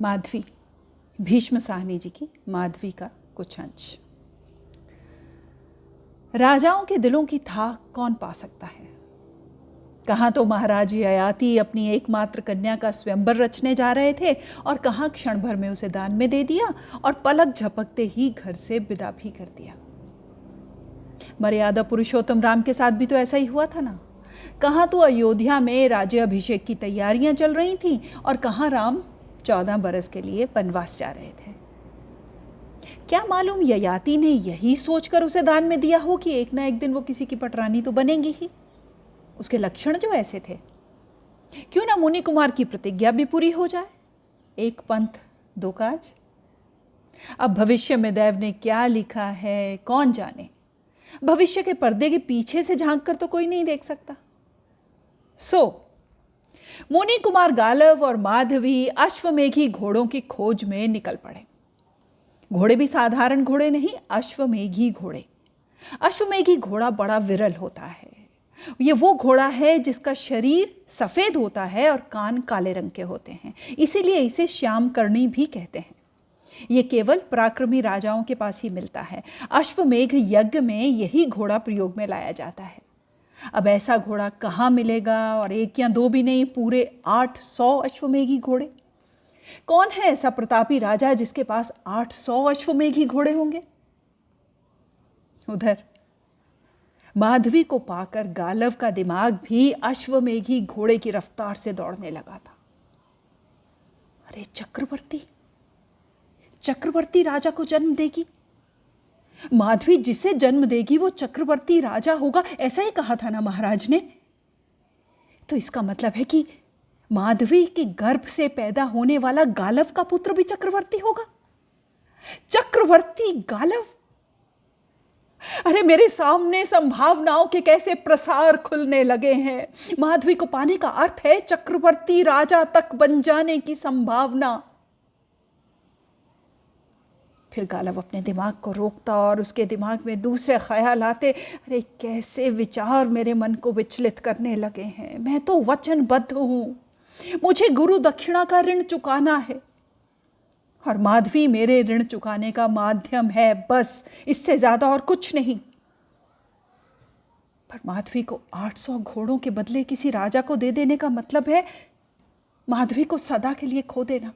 माधवी, भीष्म साहनी जी की माधवी का कुछ अंश। राजाओं के दिलों की थाह कौन पा सकता है। कहाँ तो महाराज ययाति अपनी एकमात्र कन्या का स्वयंवर रचने जा रहे थे और कहाँ क्षण भर में उसे दान में दे दिया और पलक झपकते ही घर से विदा भी कर दिया। मर्यादा पुरुषोत्तम राम के साथ भी तो ऐसा ही हुआ था ना। कहाँ तो अयोध्या में राज्याभिषेक की तैयारियां चल रही थीं और कहाँ राम 14 बरस के लिए वनवास जा रहे थे। क्या मालूम ययाति ने यही सोचकर उसे दान में दिया हो कि एक ना एक दिन वो किसी की पटरानी तो बनेगी ही। उसके लक्षण जो ऐसे थे, क्यों ना मुनि कुमार की प्रतिज्ञा भी पूरी हो जाए। एक पंथ दो काज। अब भविष्य में देव ने क्या लिखा है कौन जाने। भविष्य के पर्दे के पीछे से झांक कर तो कोई नहीं देख सकता। मुनि कुमार गालव और माधवी अश्वमेघी घोड़ों की खोज में निकल पड़े। घोड़े भी साधारण घोड़े नहीं, अश्वमेघी घोड़े। अश्वमेघी घोड़ा बड़ा विरल होता है। ये वो घोड़ा है जिसका शरीर सफेद होता है और कान काले रंग के होते हैं, इसीलिए इसे श्यामकर्णी भी कहते हैं। ये केवल पराक्रमी राजाओं के पास ही मिलता है। अश्वमेघ यज्ञ में यही घोड़ा प्रयोग में लाया जाता है। अब ऐसा घोड़ा कहाँ मिलेगा, और एक या दो भी नहीं, पूरे 800 अश्वमेघी घोड़े। कौन है ऐसा प्रतापी राजा जिसके पास 800 अश्वमेघी घोड़े होंगे। उधर माधवी को पाकर गालव का दिमाग भी अश्वमेघी घोड़े की रफ्तार से दौड़ने लगा था। अरे चक्रवर्ती राजा को जन्म देगी। माधवी जिसे जन्म देगी वो चक्रवर्ती राजा होगा, ऐसा ही कहा था ना महाराज ने। तो इसका मतलब है कि माधवी के गर्भ से पैदा होने वाला गालव का पुत्र भी चक्रवर्ती होगा। चक्रवर्ती गालव। अरे मेरे सामने संभावनाओं के कैसे प्रसार खुलने लगे हैं। माधवी को पाने का अर्थ है चक्रवर्ती राजा तक बन जाने की संभावना। फिर गालव अपने दिमाग को रोकता और उसके दिमाग में दूसरे ख्याल आते। अरे कैसे विचार मेरे मन को विचलित करने लगे हैं। मैं तो वचनबद्ध हूं, मुझे गुरु दक्षिणा का ऋण चुकाना है और माधवी मेरे ऋण चुकाने का माध्यम है, बस, इससे ज्यादा और कुछ नहीं। पर माधवी को 800 घोड़ों के बदले किसी राजा को दे देने का मतलब है माधवी को सदा के लिए खो देना।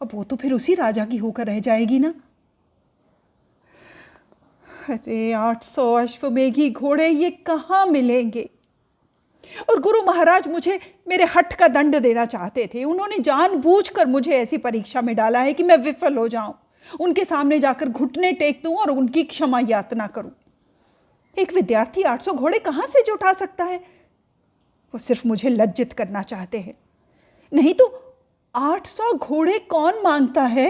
अब वो तो फिर उसी राजा की होकर रह जाएगी ना। अरे 800 अश्वमेघी घोड़े ये कहाँ मिलेंगे। और गुरु महाराज मुझे मेरे हठ का दंड देना चाहते थे। उन्होंने जानबूझकर मुझे ऐसी परीक्षा में डाला है कि मैं विफल हो जाऊं, उनके सामने जाकर घुटने टेक दूं और उनकी क्षमा यातना करूं। एक विद्यार्थी 800 घोड़े कहां से जुटा सकता है। वो सिर्फ मुझे लज्जित करना चाहते हैं। नहीं तो 800 घोड़े कौन मांगता है।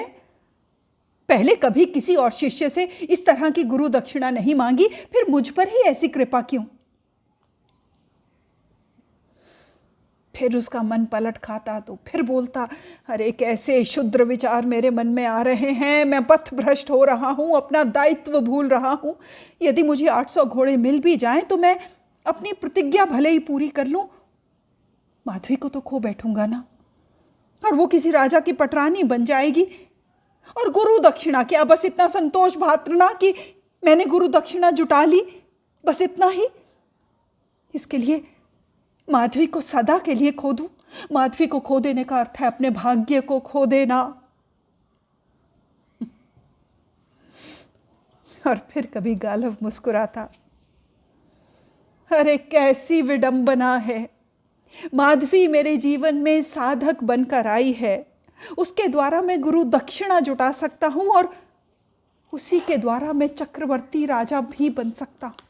पहले कभी किसी और शिष्य से इस तरह की गुरु दक्षिणा नहीं मांगी, फिर मुझ पर ही ऐसी कृपा क्यों। फिर उसका मन पलट खाता तो फिर बोलता, अरे कैसे शुद्र विचार मेरे मन में आ रहे हैं। मैं पथ भ्रष्ट हो रहा हूं, अपना दायित्व भूल रहा हूं। यदि मुझे 800 घोड़े मिल भी जाएं तो मैं अपनी प्रतिज्ञा भले ही पूरी कर लूं, माधवी को तो खो बैठूंगा ना। और वो किसी राजा की पटरानी बन जाएगी। और गुरु दक्षिणा क्या, बस इतना संतोष भातना कि मैंने गुरु दक्षिणा जुटा ली, बस इतना ही। इसके लिए माधवी को सदा के लिए खो दूं। माधवी को खो देने का अर्थ है अपने भाग्य को खो देना। और फिर कभी गालव मुस्कुराता, अरे कैसी विडंबना है। माधवी मेरे जीवन में साधक बनकर आई है, उसके द्वारा मैं गुरु दक्षिणा जुटा सकता हूं और उसी के द्वारा मैं चक्रवर्ती राजा भी बन सकता हूं।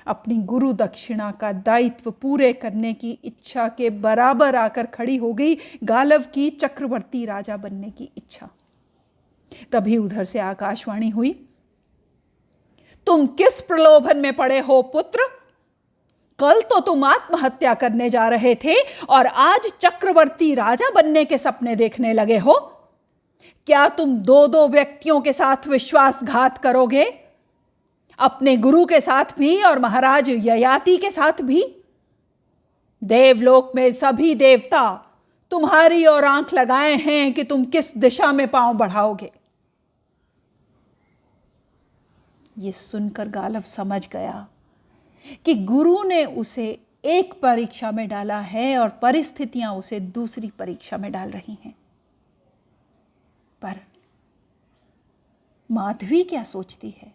अपनी गुरु दक्षिणा का दायित्व पूरे करने की इच्छा के बराबर आकर खड़ी हो गई गालव की चक्रवर्ती राजा बनने की इच्छा। तभी उधर से आकाशवाणी हुई, तुम किस प्रलोभन में पड़े हो पुत्र। कल तो तुम आत्महत्या करने जा रहे थे और आज चक्रवर्ती राजा बनने के सपने देखने लगे हो। क्या तुम दो दो व्यक्तियों के साथ विश्वासघात करोगे, अपने गुरु के साथ भी और महाराज ययाति के साथ भी। देवलोक में सभी देवता तुम्हारी और आंख लगाए हैं कि तुम किस दिशा में पांव बढ़ाओगे। ये सुनकर गालव समझ गया कि गुरु ने उसे एक परीक्षा में डाला है और परिस्थितियां उसे दूसरी परीक्षा में डाल रही हैं। पर माधवी क्या सोचती है,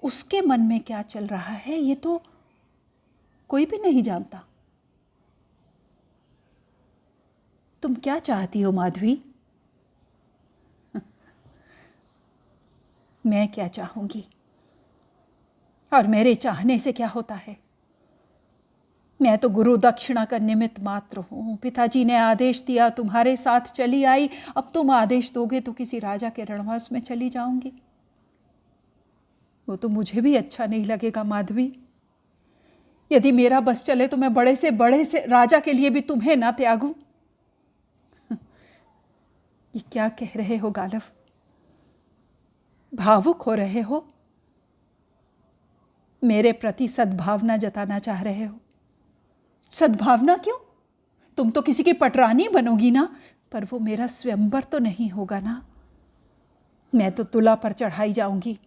उसके मन में क्या चल रहा है, ये तो कोई भी नहीं जानता। तुम क्या चाहती हो माधवी? मैं क्या चाहूंगी और मेरे चाहने से क्या होता है? मैं तो गुरु दक्षिणा का निमित्त मात्र हूं। पिताजी ने आदेश दिया, तुम्हारे साथ चली आई। अब तुम आदेश दोगे तो किसी राजा के रणवास में चली जाऊंगी। वो तो मुझे भी अच्छा नहीं लगेगा माधवी। यदि मेरा बस चले तो मैं बड़े से राजा के लिए भी तुम्हें ना त्यागूं। ये क्या कह रहे हो गालव? भावुक हो रहे हो? मेरे प्रति सद्भावना जताना चाह रहे हो? सद्भावना क्यों? तुम तो किसी की पटरानी बनोगी ना, पर वो मेरा स्वयंवर तो नहीं होगा ना। मैं तो तुला पर चढ़ाई जाऊंगी।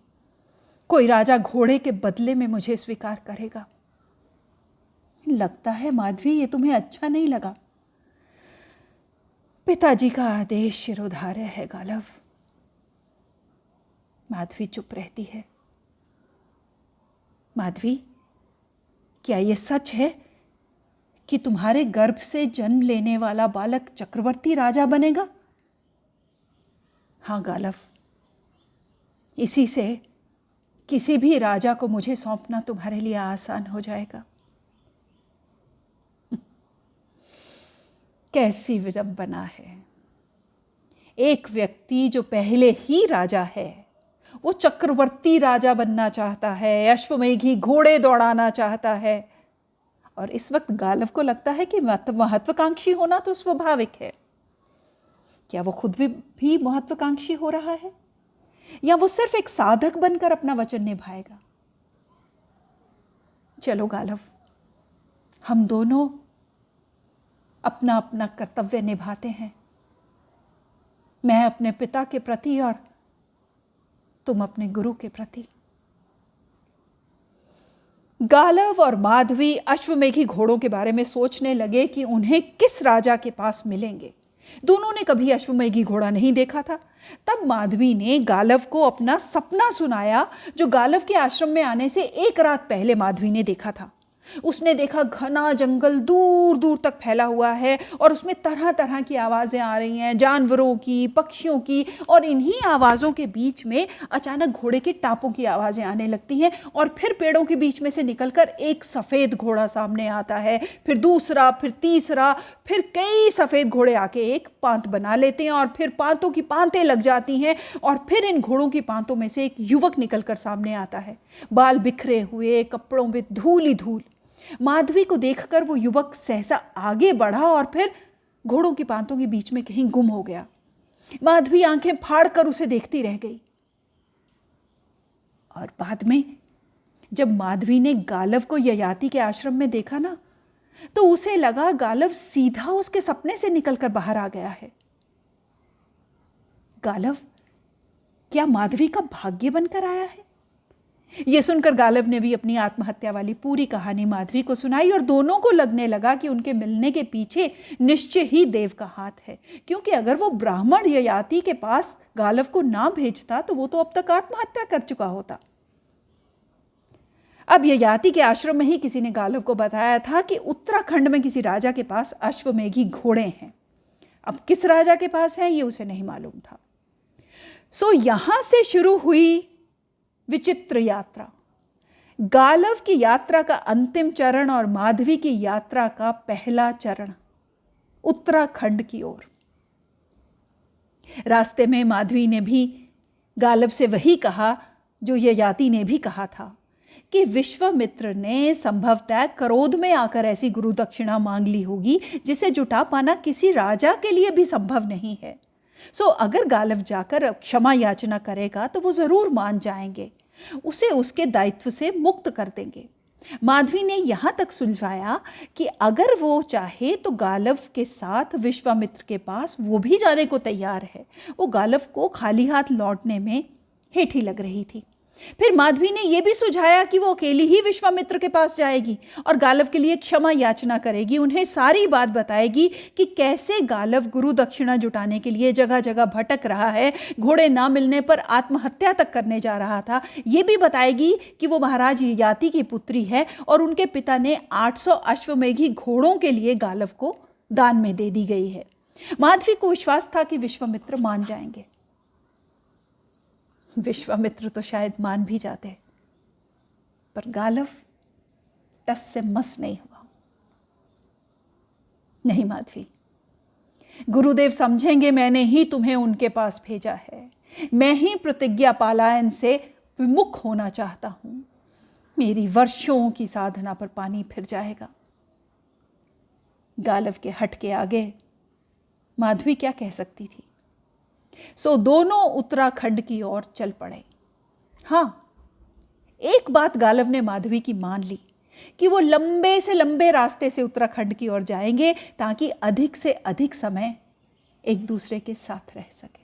कोई राजा घोड़े के बदले में मुझे स्वीकार करेगा। लगता है माधवी ये तुम्हें अच्छा नहीं लगा। पिताजी का आदेश शिरोधार्य है गालव। माधवी चुप रहती है। माधवी, क्या ये सच है कि तुम्हारे गर्भ से जन्म लेने वाला बालक चक्रवर्ती राजा बनेगा? हाँ गालव, इसी से किसी भी राजा को मुझे सौंपना तुम्हारे लिए आसान हो जाएगा। कैसी विडंबना है। एक व्यक्ति जो पहले ही राजा है, वो चक्रवर्ती राजा बनना चाहता है, अश्वमेघी घोड़े दौड़ाना चाहता है। और इस वक्त गालव को लगता है कि महत्वाकांक्षी होना तो स्वाभाविक है। क्या वो खुद भी महत्वाकांक्षी हो रहा है, या वो सिर्फ एक साधक बनकर अपना वचन निभाएगा? चलो गालव, हम दोनों अपना अपना कर्तव्य निभाते हैं। मैं अपने पिता के प्रति और तुम अपने गुरु के प्रति। गालव और माधवी अश्वमेघी घोड़ों के बारे में सोचने लगे कि उन्हें किस राजा के पास मिलेंगे। दोनों ने कभी अश्वमेघी घोड़ा नहीं देखा था। तब माधवी ने गालव को अपना सपना सुनाया, जो गालव के आश्रम में आने से एक रात पहले माधवी ने देखा था। उसने देखा घना जंगल दूर दूर तक फैला हुआ है और उसमें तरह तरह की आवाज़ें आ रही हैं, जानवरों की, पक्षियों की, और इन्हीं आवाज़ों के बीच में अचानक घोड़े के टापों की आवाज़ें आने लगती हैं। और फिर पेड़ों के बीच में से निकलकर एक सफ़ेद घोड़ा सामने आता है, फिर दूसरा, फिर तीसरा, फिर कई सफ़ेद घोड़े आके एक पांत बना लेते हैं और फिर पांतों की पांतें लग जाती हैं। और फिर इन घोड़ों की पांतों में से एक युवक निकलकर सामने आता है, बाल बिखरे हुए, कपड़ों में धूल ही धूल। माधवी को देखकर वो युवक सहसा आगे बढ़ा और फिर घोड़ों की पांतों के बीच में कहीं गुम हो गया। माधवी आंखें फाड़कर उसे देखती रह गई। और बाद में जब माधवी ने गालव को ययाति के आश्रम में देखा ना, तो उसे लगा गालव सीधा उसके सपने से निकलकर बाहर आ गया है। गालव क्या माधवी का भाग्य बनकर आया है? यह सुनकर गालव ने भी अपनी आत्महत्या वाली पूरी कहानी माधवी को सुनाई और दोनों को लगने लगा कि उनके मिलने के पीछे निश्चय ही देव का हाथ है। क्योंकि अगर वो ब्राह्मण ययाति के पास गालव को ना भेजता तो वो तो अब तक आत्महत्या कर चुका होता। अब ययाति के आश्रम में ही किसी ने गालव को बताया था कि उत्तराखंड में किसी राजा के पास अश्वमेघी घोड़े हैं। अब किस राजा के पास है ये उसे नहीं मालूम था। सो यहां से शुरू हुई विचित्र यात्रा। गालव की यात्रा का अंतिम चरण और माधवी की यात्रा का पहला चरण उत्तराखंड की ओर। रास्ते में माधवी ने भी गालव से वही कहा जो ययाति ने भी कहा था कि विश्वामित्र ने संभवतः क्रोध में आकर ऐसी गुरु दक्षिणा मांग ली होगी जिसे जुटा पाना किसी राजा के लिए भी संभव नहीं है। सो अगर गालव जाकर क्षमा याचना करेगा तो वो जरूर मान जाएंगे, उसे उसके दायित्व से मुक्त कर देंगे। माधवी ने यहां तक सुलझाया कि अगर वो चाहे तो गालव के साथ विश्वामित्र के पास वो भी जाने को तैयार है। वो गालव को खाली हाथ लौटने में हेठी लग रही थी। फिर माधवी ने यह भी सुझाया कि वो अकेली ही विश्वामित्र के पास जाएगी और गालव के लिए क्षमा याचना करेगी, उन्हें सारी बात बताएगी कि कैसे गालव गुरु दक्षिणा जुटाने के लिए जगह जगह भटक रहा है, घोड़े ना मिलने पर आत्महत्या तक करने जा रहा था। ये भी बताएगी कि वो महाराज ययाति की पुत्री है और उनके पिता ने 800 अश्वमेघी घोड़ों के लिए गालव को दान में दे दी गई है। माधवी को विश्वास था कि विश्वामित्र मान जाएंगे। विश्वामित्र तो शायद मान भी जाते, पर गालव टस से मस नहीं हुआ। नहीं माधवी, गुरुदेव समझेंगे मैंने ही तुम्हें उनके पास भेजा है। मैं ही प्रतिज्ञा पालायन से विमुख होना चाहता हूं। मेरी वर्षों की साधना पर पानी फिर जाएगा। गालव के हट के आगे माधवी क्या कह सकती थी। सो दोनों उत्तराखंड की ओर चल पड़े। हां, एक बात गालव ने माधवी की मान ली कि वो लंबे से लंबे रास्ते से उत्तराखंड की ओर जाएंगे ताकि अधिक से अधिक समय एक दूसरे के साथ रह सके।